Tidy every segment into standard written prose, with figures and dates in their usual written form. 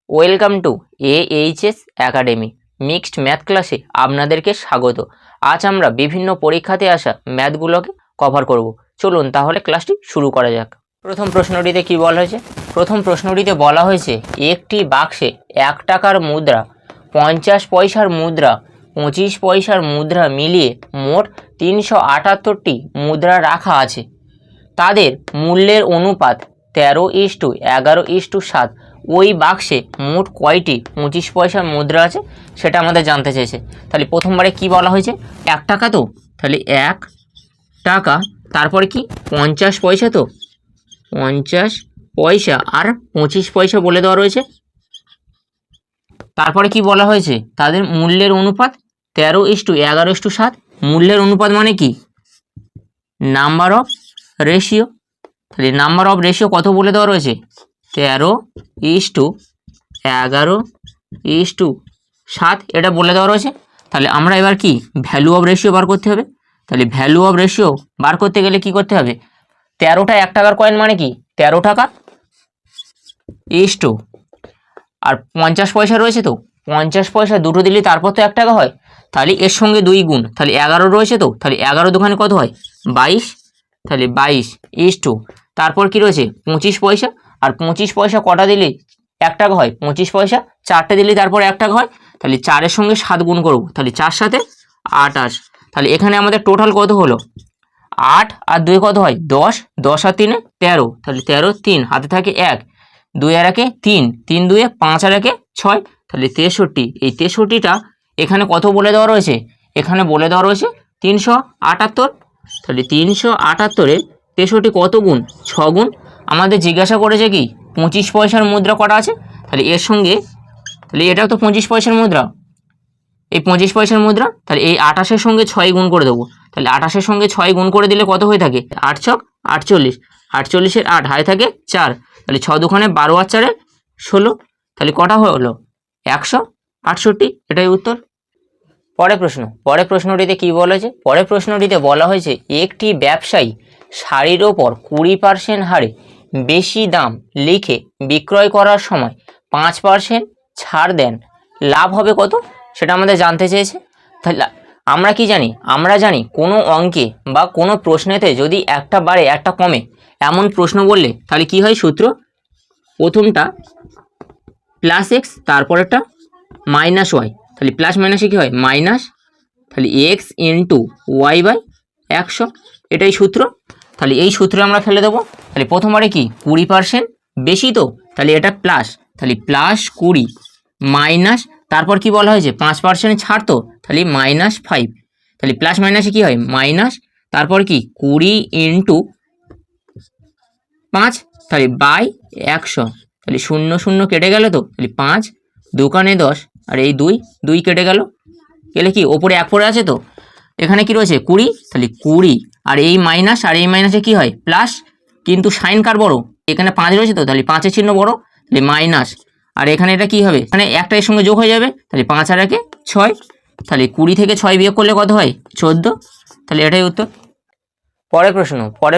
Welcome to AHS academy mixed math ক্লাসে আপনাদেরকে স্বাগত। আজ আমরা বিভিন্ন পরীক্ষাতে আসা ম্যাথগুলোকে কভার করব। চলুন তাহলে ক্লাসটি শুরু করা যাক। প্রথম প্রশ্নটিতে কি বলা হয়েছে? প্রথম প্রশ্নটিতে বলা হয়েছে একটি বাক্সে 1 টাকার মুদ্রা, 50 পয়সার মুদ্রা, 25 পয়সার মুদ্রা মিলিয়ে মোট 378টি মুদ্রা রাখা আছে। তাদের মূল্যের অনুপাত 13:11:7। ওই বাক্সে মোট কয়টি 25 পয়সার মুদ্রা আছে সেটা আমাদের জানতে চেয়েছে। তাহলে প্রথমবারে কি বলা হয়েছে? 1 টাকা, তো তাহলে 1 টাকা, তারপরে কি 50 পয়সা, তো 50 পয়সা আর 25 পয়সা বলে দেওয়া রয়েছে। তারপরে কি বলা হয়েছে? তাদের মূল্যের অনুপাত 13:11:7। মূল্যের অনুপাত মানে কি? Number of ratio. তাহলে নাম্বার অফ রেশিও কত বলে দেওয়া রয়েছে? 13:11:7 এটা বলে দেওয়া রয়েছে। তাহলে আমরা এবার কি ভ্যালু অফ রেশিও বার করতে হবে। তাহলে ভ্যালু অফ রেশিও বার করতে গেলে কি করতে হবে? 13টা 1 টাকার কয়েন মানে কি 13 টাকা ইস্টু, আর 50 পয়সা রয়েছে, তো 50 পয়সা দুটো দিলে তারপর তো 1 টাকা হয়। তাহলে এর সঙ্গে 2 গুণ, তাহলে 11 রয়েছে, তো তাহলে 11 দোকানে কত হয়? 22। তাহলে 22 ইস্টু, তারপর কি রয়েছে 25 পয়সা, আর 25 পয়সা কটা দিলে 1 টাকা হয়? 25 পয়সা 4টে দিলে তারপর 1 টাকা হয়। তাহলে 4-এর সঙ্গে 7 গুণ করব, তাহলে 4 7 28। তাহলে এখানে আমাদের টোটাল কত হলো? 8 আর 2 কত হয়? 10, 10 আর 3 13, তাহলে 13, 3 হাতে থাকে 1, 2 আর 1 3, 3 2 5 আর 1 6, তাহলে 63। এই 63টা এখানে কত বলে দেওয়া রয়েছে? এখানে বলে দেওয়া রয়েছে 378। তাহলে 378-এর 63 কত গুণ? 6 গুণ। আমাদের জিজ্ঞাসা করেছে কি 25 পয়সার মুদ্রা কটা আছে। তাহলে এর সঙ্গে, তাহলে এটাও তো 25 পয়সার মুদ্রা, এই 25 পয়সার মুদ্রা, তাহলে এই 28-এর সঙ্গে 6 গুণ করে দেবো। তাহলে 28-এর সঙ্গে 6 গুণ করে দিলে কত হয়ে থাকে? 8 ছক 48, 48-এর 8 হাতে থাকে 4, তাহলে 6 দুখানে 12 আর 4 16, তাহলে কটা হলো? 168। এটাই উত্তর। পরের প্রশ্নটিতে কি বলেছে? পরের প্রশ্নটিতে বলা হয়েছে একটি ব্যবসায়ী শাড়ির ওপর 20% হারে বেশি দাম লিখে বিক্রয় করার সময় 5% ছাড় দেন, লাভ হবে কত সেটা আমাদের জানতে চেয়েছে। তাহলে আমরা কি জানি? আমরা জানি কোনো অঙ্কে বা কোনো প্রশ্নেতে যদি একটা বাড়ে একটা কমে এমন প্রশ্ন বললে তাহলে কি হয়? সূত্র প্রথমটা +x, তারপরেরটা -y। তাহলে প্লাস মাইনাসে কি হয়? মাইনাস, তাহলে x × y/100, এটাই সূত্র। তাহলে এই সূত্রে আমরা ফেলে দেবো। তাহলে প্রথমবারে কি 20% বেশি, তো তাহলে এটা প্লাস, তাহলে +20 মাইনাস, তারপর কি বলা হয়েছে? 5% ছাড়, তো তাহলে -5। তাহলে প্লাস মাইনাসে কি হয়? মাইনাস, তারপর কি 20 × 5, তাহলে বাই 100। তাহলে 0 0 কেটে গেল, তো তাহলে 5 দোকানে 10, আর এই 2 2 কেটে গেল, গেলে কি ওপরে 1 পড়ে আছে, তো এখানে কি রয়েছে 20, তাহলে 20, আর এই মাইনাস আর এই মাইনাসে কি হয়? প্লাস, কিন্তু সাইন কার বড়? এখানে 5 রয়েছে, তো তাহলে 5-এর চিহ্ন বড়, তাহলে মাইনাস, আর এখানে এটা কি হবে? এখানে একটা এর সঙ্গে যোগ হয়ে যাবে, তাহলে 5 আর 1 6, তাহলে 20 থেকে 6 বিয়োগ করলে কত হয়? 14। তাহলে এটাই উত্তর। পরের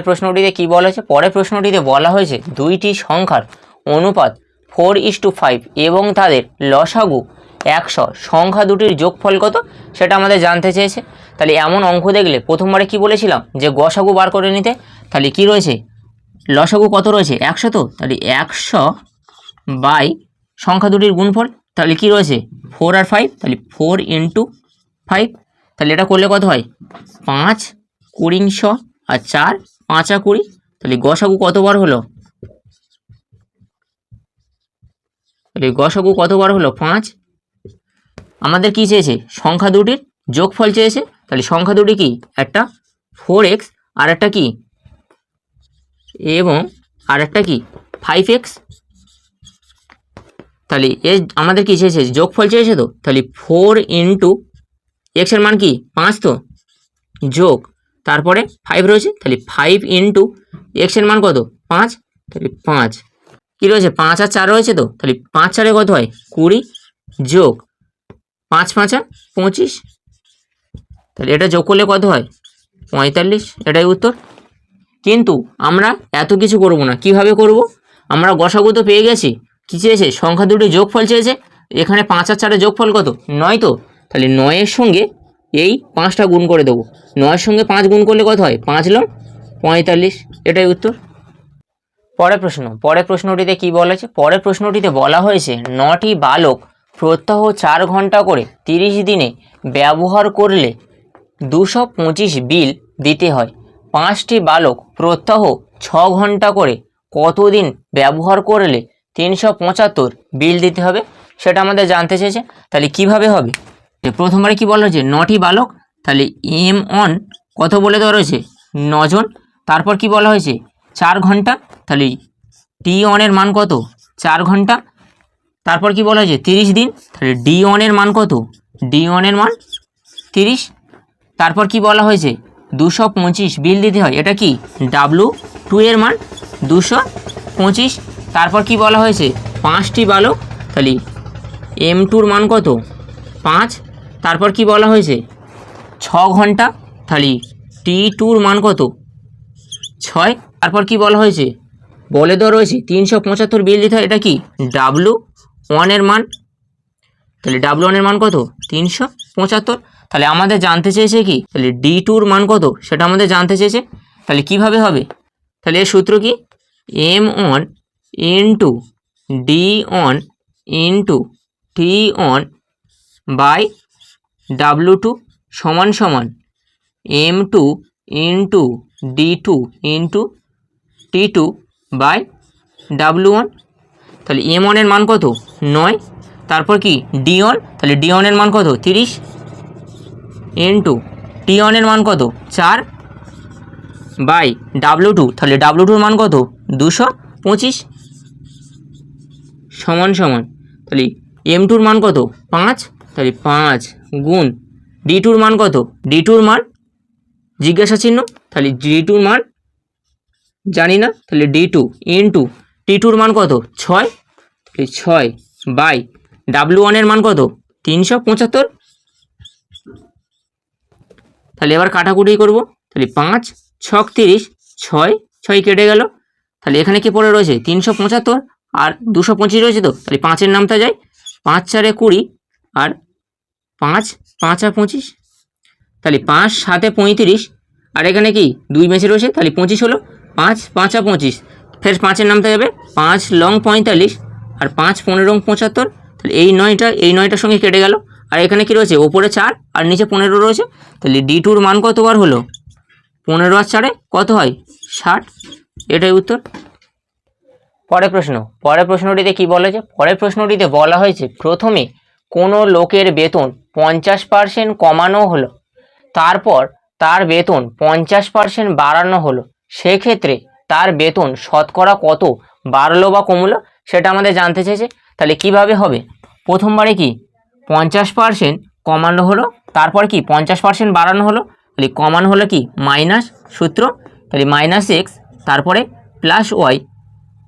প্রশ্নটিতে কি বলা হয়েছে? পরের প্রশ্নটিতে বলা হয়েছে দুইটি সংখ্যার অনুপাত 4:5 এবং তাদের লসাগু 100, সংখ্যা দুটির যোগফল কত সেটা আমাদের জানতে চেয়েছে। তাহলে এমন অঙ্ক দেখলে প্রথমবারে কি বলেছিলাম? যে গসাগু বার করে নিতে। তাহলে কি রয়েছে? লসাগু কত রয়েছে? 100, তো তাহলে 100 বাই সংখ্যা দুটির গুণফল, তাহলে কি রয়েছে? 4 আর 5, তাহলে 4 × 5, তাহলে এটা করলে কত হয়? 5 20 100 আর 4 5 আর 20, তাহলে গসাগু কতবার হলো? তাহলে গসাগু কতবার হলো? 5। আমাদের কি চেয়েছে? সংখ্যা দুটির যোগফল চেয়েছে। তাহলে সংখ্যা দুটি কি? একটা 4x আর একটা কি, এবং আর একটা কি 5x। তাহলে আমাদের কি চেয়েছে? যোগফল চেয়েছে, তো তাহলে 4 × x এর মান কি 5, তো যোগ, তারপরে 5 রয়েছে, তাহলে 5 × x এর মান কত? 5, তাহলে 5 কি রয়েছে? 5 আর 4 রয়েছে, তো তাহলে 5 4 কত হয়? 20, যোগ 5 5 25, তাহলে এটা যোগ করলে কত হয়? 45। এটাই উত্তর। কিন্তু আমরা এত কিছু করব না। কিভাবে করব? আমরা গসাগু তো পেয়ে গেছি, কী চেয়েছে? সংখ্যা দুটি যোগফল চেয়েছে। এখানে 5 আর 4 যোগফল কত? 9 তো, তাহলে 9-এর সঙ্গে এই 5টা গুণ করে দেবো। 9-এর সঙ্গে 5 গুণ করলে কত হয়? 5 লং 45, এটাই উত্তর। পরের প্রশ্নটিতে কি বলা হয়েছে? পরের প্রশ্নটিতে বলা হয়েছে 9টি বালক প্রত্যহ 4 ঘন্টা করে 30 দিনে ব্যবহার করলে 225 বিল দিতে হয়। 5টি বালক প্রত্যহ 6 ঘন্টা করে কতদিন ব্যবহার করলে 375 বিল দিতে হবে, সেটা আমাদের জানতে চেয়েছে। তাহলে কিভাবে হবে? প্রথমবারে কি বলা হয়েছে? 9টি বালক, তাহলে M1 কত বলে দেওয়া রয়েছে? 9 জন। তারপর কি বলা হয়েছে? 4 ঘন্টা, তাহলে T1 এর মান কত? 4 ঘন্টা। তারপর কি বলা হয়েছে? 30 দিন, তাহলে D1 এর মান কত? D1 এর মান 30। তারপর কি বলা হয়েছে? 225 বিল দিতে হয়, এটা কি? W2 এর মান 225। তারপর কি বলা হয়েছে? 5টি বালক, তাহলে M2 এর মান কত? 5। তারপর কি বলা হয়েছে? 6 ঘন্টা, তাহলে T2 এর মান কত? 6। তারপর কি বলা হয়েছে? বলে দেওয়া রয়েছে 375 বিল দিতে হয়, এটা কি? W1 এর মান, তাহলে W1 এর মান কত? 375। তাহলে আমাদের জানতে চেয়েছে কি? তাহলে D2 এর মান কত, সেটা আমাদের জানতে চেয়েছে। তাহলে কিভাবে হবে? তাহলে এর সূত্র কি? M1 into D1 into T1 by W2 সমান সমান M2 into D2 into T2 by W1। তাহলে M1 এর মান কত? 9। তারপর কি? D1, তাহলে D1 এর মান কত? 30 ইন্টু T1 এর মান কত? 4 বাই W2, তাহলে W2 এর মান কত? 225 সমান সমান, তাহলে M2 এর মান কত? 5, তাহলে 5 গুণ D2 এর মান কত? D2 এর মান জিজ্ঞাসা চিহ্ন, তাহলে D2 এর মান জানি না, তাহলে D2 ইন্টু T2 এর মান কত? 6, তাহলে 6 বাই W1 এর মান কত? 375। তাহলে এবার কাটাকুটি করব, তাহলে 5 6 30, 6 6 কেটে গেল। তাহলে এখানে কি পড়ে রয়েছে? 375 আর 225 রয়েছে তো, তাহলে 5-এর নামটা যায়। 5 4 20 আর 5 5 আর 25, তাহলে 5 7 35 আর এখানে কি 2 বেঁচে রয়েছে, তাহলে 25 হলো। 5 5 আর 25, ফের 5-এর নামটা যাবে। 5 লং 45 আর 5 15 75, তাহলে এই 9টার সঙ্গে কেটে গেল। আর এখানে কি রয়েছে? ওপরে 4 আর নিচে 15 রয়েছে, তাহলে D2 এর মান কতবার হলো? 15 আর 4 কত হয়? 60, এটাই উত্তর। পরের প্রশ্নটিতে কি বলা হয়েছে? পরের প্রশ্নটিতে বলা হয়েছে প্রথমে কোনো লোকের বেতন 50% কমানো হলো, তারপর তার বেতন 50% বাড়ানো হলো, সেক্ষেত্রে তার বেতন শতকরা কত বাড়লো বা কমলো, সেটা আমাদের জানতে চেয়েছে। তাহলে কিভাবে হবে? প্রথমবারে কি 50% কমানো হলো, তারপর কি 50% বাড়ানো হলো, তাহলে কমানো হলো কি মাইনাস সূত্র, তাহলে মাইনাস এক্স, তারপরে প্লাস ওয়াই,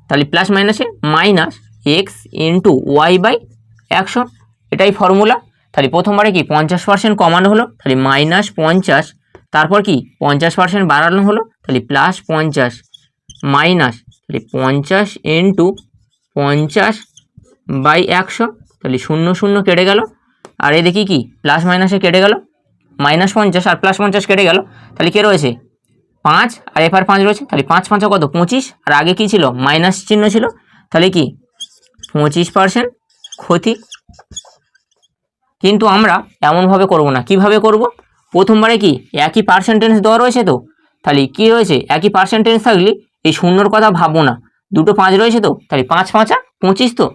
তাহলে প্লাস মাইনাসে minus X into Y by 100, এটাই ফর্মুলা। তাহলে প্রথমবারে কি 50% কমানো হলো, তাহলে মাইনাস 50, তারপর কি 50% বাড়ানো হলো, তাহলে প্লাস 50 মাইনাস, তাহলে 50 ইন্টু 50 বাই 100, তাহলে 0 0 কেটে গেল। আর এই দেখি কি প্লাস মাইনাসে কেটে গেল, মাইনাস 50 আর প্লাস 50 কেটে গেল, তাহলে কে রয়েছে? 5 আর এফার 5 রয়েছে, তাহলে 5 5 কত? 25, আর আগে কি ছিল? মাইনাস চিহ্ন ছিল, তাহলে কি 25% ক্ষতি। কিন্তু আমরা এমনভাবে করব না, কিভাবে করব? প্রথমবারে কি একই পার্সেন্টেজ দেওয়া রয়েছে তো, তাহলে কি রয়েছে? একই পার্সেন্টেজ থাকলে এই শূন্যর কথা ভাববো না, দুটো 5 রয়েছে তো, তাহলে 5 5 25 তো।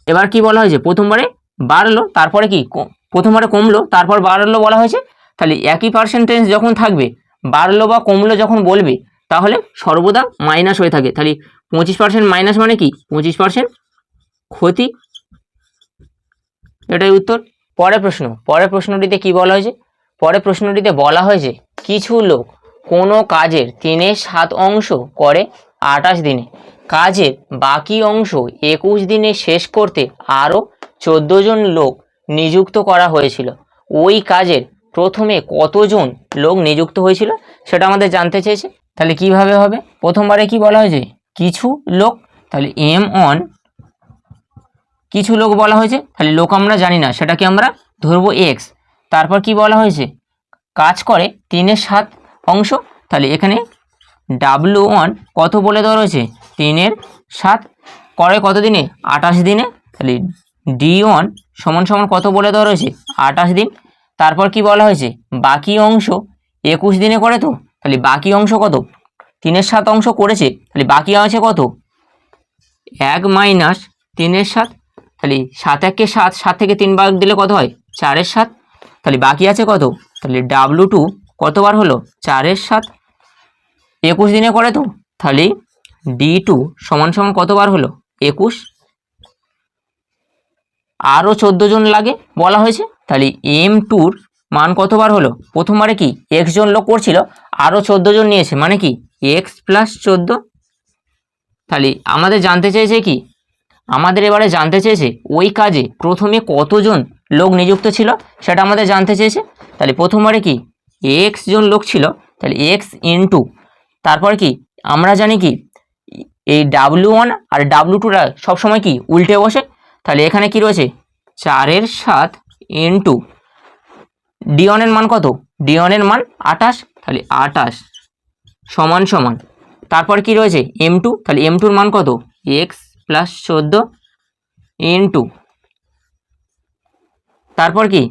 এবার কি বলা হয়েছে? প্রথমবারে বাড়লো, তারপরে কি প্রথমবারে কমলো, তারপর বাড়লো বলা হয়েছে। তাহলে একই পার্সেন্টেজ যখন থাকবে, বাড়লো বা কমলো যখন বলবে, তাহলে সর্বদা মাইনাস হয়ে থাকে। তাহলে 25% মাইনাস মানে কি 25% ক্ষতি, এটাই উত্তর। পরের প্রশ্নটিতে কি বলা হয়েছে? পরের প্রশ্নটিতে বলা হয়েছে কিছু লোক কোনো কাজের 3/7 অংশ করে 28 দিনে, কাজের বাকি অংশ 21 দিনে শেষ করতে আরও 14 জন লোক নিযুক্ত করা হয়েছিল। ওই কাজের প্রথমে কতজন লোক নিযুক্ত হয়েছিল, সেটা আমাদের জানতে চেয়েছে। তাহলে কিভাবে হবে? প্রথমবারে কি বলা হয়েছে? কিছু লোক, তাহলে M1 কিছু লোক বলা হয়েছে, তাহলে লোক আমরা জানি না, সেটাকে আমরা ধরবো এক্স। তারপর কি বলা হয়েছে, কাজ করে 3/7 অংশ, তাহলে এখানে W1 কত বলে দেওয়া রয়েছে, 3/7, করে কত দিনে, 28 দিনে, তাহলে D1 সমান সমান কত বলে দেওয়া রয়েছে, 28 দিন। তারপর কি বলা হয়েছে, বাকি অংশ 21 দিনে করে, তো তাহলে বাকি অংশ কত, 3/7 অংশ করেছে, তাহলে বাকি আছে কত, 1 মাইনাস 3/7, তাহলে 7 1 7, 7 থেকে 3 ভাগ দিলে কত হয়, 4/7, তাহলে বাকি আছে কত, তাহলে W2 কতবার হলো, 4/7, 21 দিনে করে, তো তাহলে D2 সমান সমান কতবার হলো, 21। আরও 14 জন লাগে বলা হয়েছে, তাহলে M2-র মান কতবার হলো, প্রথমবারে কি x জন লোক করছিল, আরও 14 জন নিয়েছে, মানে কি x প্লাস 14। তাহলে আমাদের জানতে চেয়েছে কি, আমাদের এবারে জানতে চেয়েছে ওই কাজে প্রথমে কতজন লোক নিযুক্ত ছিল, সেটা আমাদের জানতে চেয়েছে। তাহলে প্রথমবারে কি x জন লোক ছিল, তাহলে x ইন্টু, তারপর কি আমরা জানি কি এই W1 আর W2রা সবসময় কি উল্টে বসে, তাহলে এখানে কি রয়েছে 4/7 ইন্টু D1 এর মান কত, D1 এর মান 28, তাহলে 28 সমান সমান, তারপর কি রয়েছে M2, তাহলে M2-র মান কত, x প্লাস 14 ইন্টু, তারপর কি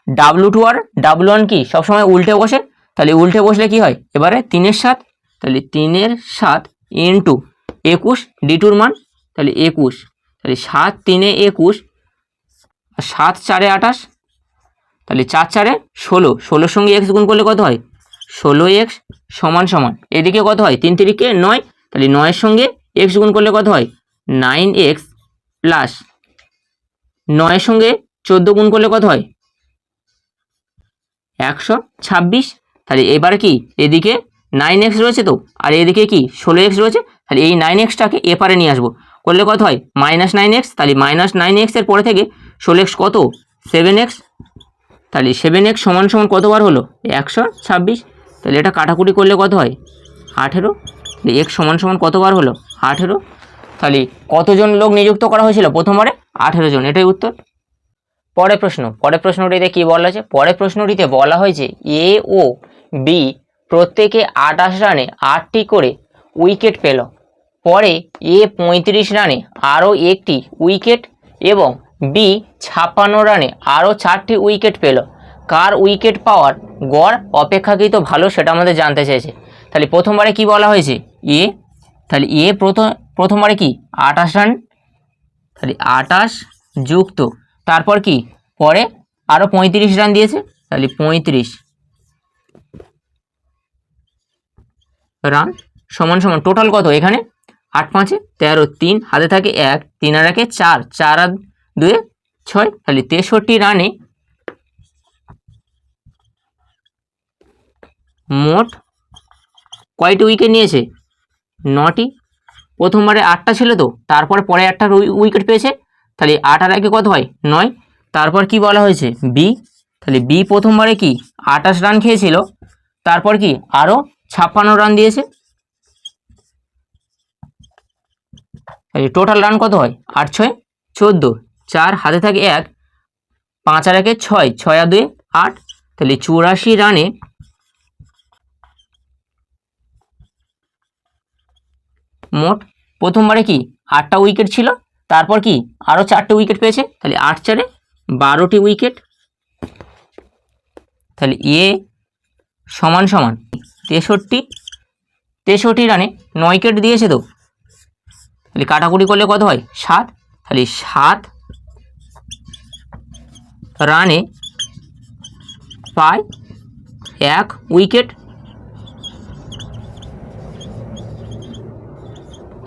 W2 আর W1 কি সবসময় উল্টে বসে, তাহলে উল্টে বসলে কি হয়, এবারে 3/7, তাহলে 3/7 ইন্টু 21, D2-র মান তাহলে 21, তাহলে 7 3 21, 7 4 28, তাহলে 4 4 16, 16-র সঙ্গে x গুণ করলে কত হয়, 16x সমান সমান, এদিকে কত হয় 3 3 9, তাহলে 9-এর সঙ্গে x গুণ করলে কত হয়, 9x প্লাস 9-এর সঙ্গে 14 গুণ করলে কত হয়, 126, তাহলে এবারে কি এদিকে 9x রয়েছে, তো আর এদিকে কি 16x রয়েছে, তাহলে এই 9xটাকে এপারে নিয়ে আসবো, করলে কত হয় -9x, তাহলে -9x এর পরে থেকে 16x কত 7x, তাহলে 7x সমান সমান কতবার হলো, 126, তাহলে এটা কাটাকুটি করলে কত হয় 18, তাহলে x সমান সমান কতবার হলো 18, তাহলে কতজন লোক নিযুক্ত করা হয়েছিল প্রথমবারে, 18 জন, এটাই উত্তর। পরের প্রশ্নটিতে কি বলা হয়েছে, পরের প্রশ্নটিতে বলা হয়েছে এ ও বি প্রত্যেকে 28 রানে 8টি করে উইকেট পেল, পরে এ 35 রানে আরও একটি উইকেট এবং বি 56 রানে আরও 4টি উইকেট পেল, কার উইকেট পাওয়ার গড় অপেক্ষাকৃত ভালো, সেটা আমাদের জানতে চেয়েছে। তাহলে প্রথমবারে কি বলা হয়েছে এ, তাহলে এ প্রথমবারে কি 28 রান, তাহলে 28 যুক্ত, তারপর কি পরে আরও 35 রান দিয়েছে, তাহলে 35 রান সমান সমান টোটাল কত, এখানে 8 5 13, 3 হাতে থাকে 1, 3 আর 1 4, 4 আর 2 6, তাহলে 63 রানে মোট কয়টি উইকেট নিয়েছে, 9টি, প্রথমবারে 8টা ছিল, তো তারপরে পরে 1টা উইকেট পেয়েছে, তাহলে 8 আর 1 কত হয় 9, তারপর কি বলা হয়েছে বি, তাহলে বি প্রথমবারে কি 28 রান খেয়েছিল, তারপর কি আরও 56 রান দিয়েছে, টোটাল রান কত হয় 8 6 14, 4 হাতে থাকে 1, 5 আর 1 6, 6 আর 2 8, তাহলে 84 রানে মোট প্রথমবারে কি 8টা উইকেট ছিল, তারপর কি আরও 4টে উইকেট পেয়েছে, তাহলে 8 4 12টি উইকেট, তাহলে এ সমান সমান 63 রানে 9 উইকেট দিয়েছে, তো তাহলে কাটাকুটি করলে কত হয় 7, তাহলে 7 রানে পায় 1 উইকেট।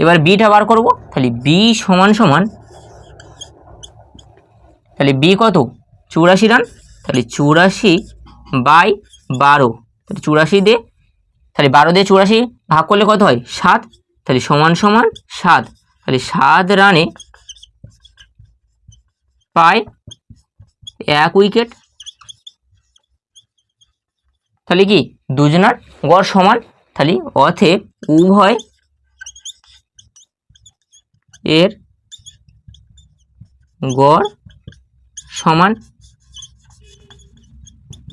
এবার বিটা বার করব, তাহলে বি সমান সমান, তাহলে বি কত 84 রান, তাহলে 84/12, তাহলে 84 দিয়ে, তাহলে 12 দিয়ে 84 ভাগ করলে কত হয় 7, তাহলে সমান সমান 7, তাহলে 7 রানে পায় 1 উইকেট, তাহলে কি দুজনার গড় সমান, তাহলে অতএব উভয় এর গড় সমান,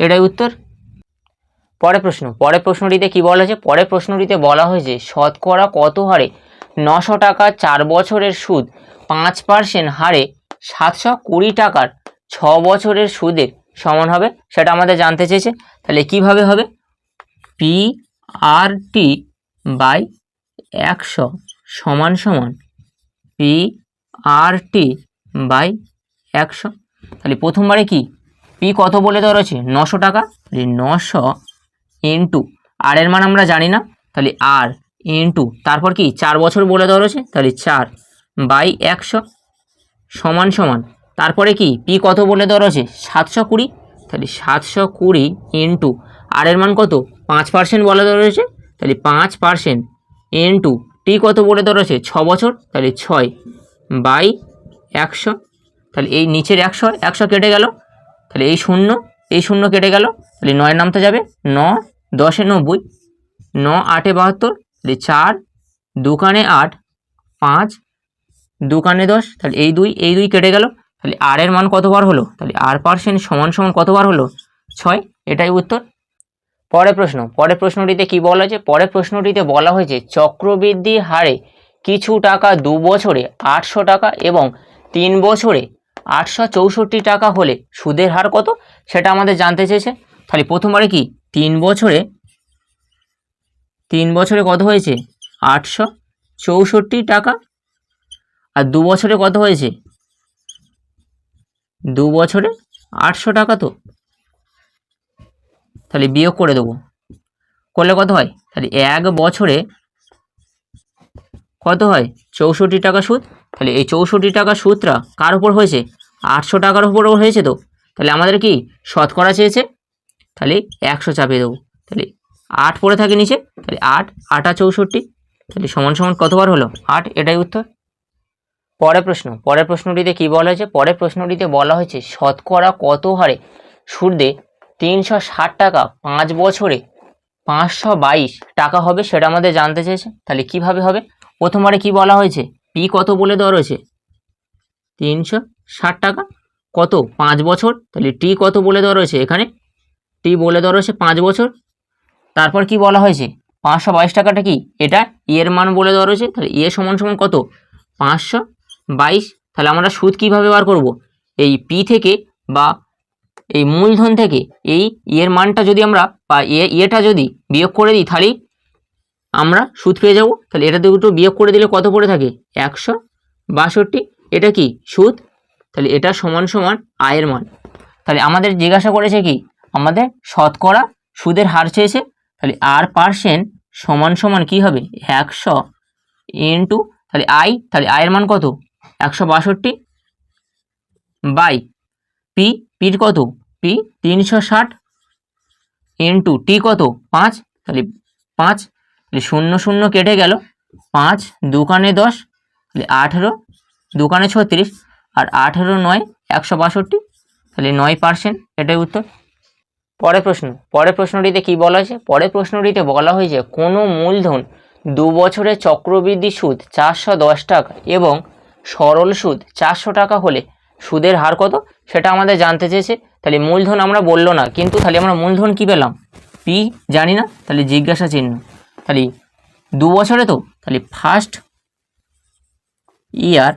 এটাই উত্তর। পরের প্রশ্নটিতে কি বলা হয়েছে? পরের প্রশ্নটিতে বলা হয়েছে শতকরা কত হারে 900 টাকার 4 বছরের সুদ 5% হারে 720 টাকার 6 বছরের সুদের সমান হবে, সেটা আমাদের জানতে চেয়েছে। তাহলে কিভাবে হবে? পি আর টি বাই 100 সমান সমান পি আর টি বাই 100। তাহলে প্রথমবারে কি পি কত বলে দেওয়া রয়েছে? 900 টাকা, 900 ইন্টু আর এর মান আমরা জানি না, তাহলে আর ইন্টু তারপর কি 4 বছর বলে দেওয়া রয়েছে, তাহলে 4 বাই 100 সমান সমান তারপরে কি পি কত বলে দেওয়া রয়েছে? 720, তাহলে 720 ইন্টু আর এর মান কত? 5% বলে দেওয়া রয়েছে, তাহলে 5% ইন্টু টি কত বলে দেওয়া রয়েছে? 6 বছর, তাহলে 6 বাই 100। তাহলে এই নিচের 100 কেটে গেল, তাহলে এই শূন্য কেটে গেল, তাহলে 9 নামতে যাবে, 9 10 90, 9 8 72, তাহলে 4 2 8, 5 2 10, তাহলে এই দুই কেটে গেল, তাহলে আর এর মান কতবার হলো? তাহলে আর পার্সেন্ট সমান সমান কতবার হলো? 6, এটাই উত্তর। পরের প্রশ্নটিতে কি বলা হয়েছে? পরের প্রশ্নটিতে বলা হয়েছে চক্রবৃদ্ধি হারে কিছু টাকা 2 বছরে 800 টাকা এবং 3 বছরে 864 টাকা হলে সুদের হার কত, সেটা আমাদের জানতে চেয়েছে। তাহলে প্রথমবারে কি 3 বছরে কত হয়েছে? 864 টাকা, আর 2 বছরে কত হয়েছে? 2 বছরে 800 টাকা। তো তাহলে বিয়োগ করে দেবো, করলে কত হয়? তাহলে 1 বছরে কত হয়? 64 টাকা সুদ। তাহলে এই 64 টাকা সুদটা কার উপর হয়েছে? 800 টাকার উপর হয়েছে। তো তাহলে আমাদের কি শতকরা চেয়েছে, তাহলে 100 চাপিয়ে দেবো, তাহলে 8 পড়ে থাকে নিচে, তাহলে 8 8 64, তাহলে সমান সমান কতবার হলো? 8, এটাই উত্তর। পরের প্রশ্নটিতে কি বলা হয়েছে? পরের প্রশ্নটিতে বলা হয়েছে শতকরা কত হারে সুদে 360 টাকা 5 বছরে 522 টাকা হবে, সেটা আমাদের জানতে চেয়েছে। তাহলে কিভাবে হবে? প্রথমবারে কি বলা হয়েছে? পি কত বলে দেওয়া রয়েছে? 360 টাকা, কত? 5 বছর, তাহলে টি কত বলে দেওয়া রয়েছে? এখানে টি বলে দেওয়া রয়েছে 5 বছর। তারপর কি বলা হয়েছে? 522 টাকাটা কি? এটা এর মান বলে দেওয়া রয়েছে, তাহলে এ সমান সমান কত? 522। তাহলে আমরা সুদ কিভাবে বার করব? এই পি থেকে বা এই মূলধন থেকে এই এর মানটা যদি আমরা বা এটা যদি বিয়োগ করে দিই, তাহলেই আমরা সুদ পেয়ে যাব। তাহলে এটা দুটো বিয়োগ করে দিলে কত পড়ে থাকে? 162, এটা কি সুদ, তাহলে এটা সমান সমান আয়ের মান। তাহলে আমাদের জিজ্ঞাসা করেছে কি? আমাদের শতকরা সুদের হার চেয়েছে, তাহলে আর পার্সেন্ট সমান সমান কি হবে? 100 ইন্টু তাহলে তাহলে আয়ের মান কত? 162 বাই পির কত? পি 360 ইন্টু টি কত? 5, তাহলে 5, তাহলে 0 কেটে গেল, 5 2 10, তাহলে 18 2 36, আর 18 9 162, তাহলে 9%, এটাই উত্তর। পরের প্রশ্নটিতে কি বলা হয়েছে? পরের প্রশ্নটিতে বলা হয়েছে কোনো মূলধন 2 বছরের চক্রবৃদ্ধি সুদ 410 টাকা এবং সরল সুদ 400 টাকা হলে সুদের হার কত, সেটা আমাদের জানতে চেয়েছে। তাহলে মূলধন আমরা বললো না, কিন্তু তাহলে আমরা মূলধন কি পেলাম? পি জানি না, তাহলে জিজ্ঞাসা চিহ্ন। তাহলে 2 বছরে, তো তাহলে ফার্স্ট ইয়ার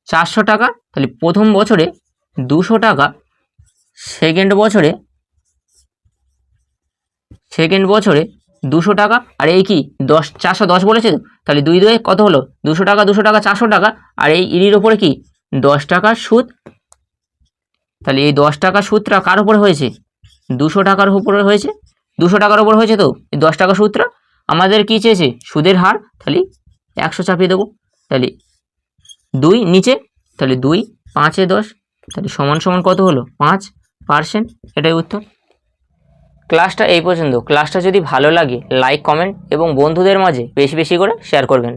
400 টাকা, তাহলে প্রথম বছরে 200 টাকা, সেকেন্ড বছরে 200 টাকা, আর এই কি 410 বলেছে, তো তাহলে 2 2 কত হলো? 200 টাকা 400 টাকা, আর এই ইরির ওপরে কি 10 টাকার সুদ। তাহলে এই 10 টাকা সুদটা কার উপরে হয়েছে? 200 টাকার উপরে হয়েছে, 200 টাকার উপর হয়েছে। তো এই 10 টাকা সুদটা আমাদের কি চেয়েছে? সুদের হার, তাহলে 100 চাপিয়ে দেবো, তাহলে 2 নিচে, তাহলে 2 5 10, তাহলে সমান সমান কত হলো? 5%, এটাই উত্তর। ক্লাসটা এই পর্যন্ত। ক্লাসটা যদি ভালো লাগে লাইক কমেন্ট এবং বন্ধুদের মাঝে বেশি বেশি করে শেয়ার করবেন।